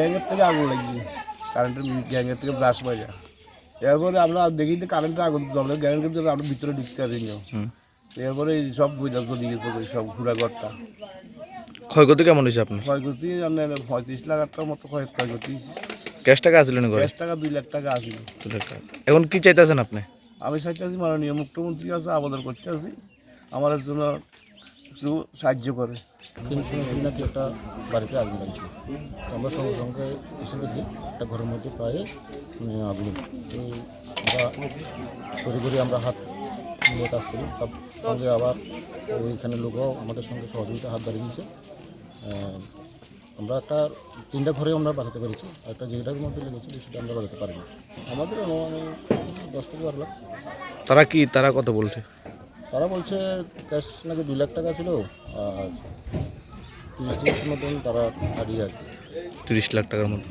গ্যাংয়ের থেকে আগুন লাগিয়ে কারেন্টের গ্যাংয়ের থেকে ব্রাশ বাজা। এরপরে আমরা দেখি যে কারেন্টের আগুন জলের গ্যাংয়ের কিন্তু আমরা ভিতরে ঢুকতে পারি না। এরপরে সব বইটা চলে গেছে সব ঘোরাঘরটা। ক্ষয়ক্ষতি কেমন হয়েছে আপনার? ক্ষয়ক্ষতি আপনার 35 লাখ টাকার মতো ক্ষয়ক্ষতি হয়েছে। ক্যাশ টাকা আসলেন ঘরে? ক্যাশ টাকা 2 লাখ টাকা আসিল। এখন কি চাইতেছেন আপনি? আমি চাইতেছি মাননীয় মুখ্যমন্ত্রী কাছে আবেদন করতে আছি আমার জন্য একটু সাহায্য করে। শুনেছি নাকি একটা বাড়িতে আগুন লাগছে। আমরা সঙ্গে সঙ্গে এসে দেখি একটা ঘরের মধ্যে প্রায় আগুন। এই আমরা ঘুরে আমরা হাত নিয়ে কাজ করি, তার সঙ্গে আবার ওইখানে লোকও আমাদের সঙ্গে সহযোগিতা হাত বাড়িয়ে দিয়েছে। আমরা একটা 3টা ঘরে আমরা বাঁচাতে পেরেছি, একটা যেটার মধ্যে লেগেছিল সেটা আমরা বাঁচাতে পারিনি। আমাদের অনুমানে 10 থেকে 12 লাখ। তারা কত বলছে? তারা বলছে ক্যাশ নাকি 2 লাখ টাকা ছিল আর 30 লাখের মতন তারা হারিয়ে আর কি। 30 লাখ টাকার মতো।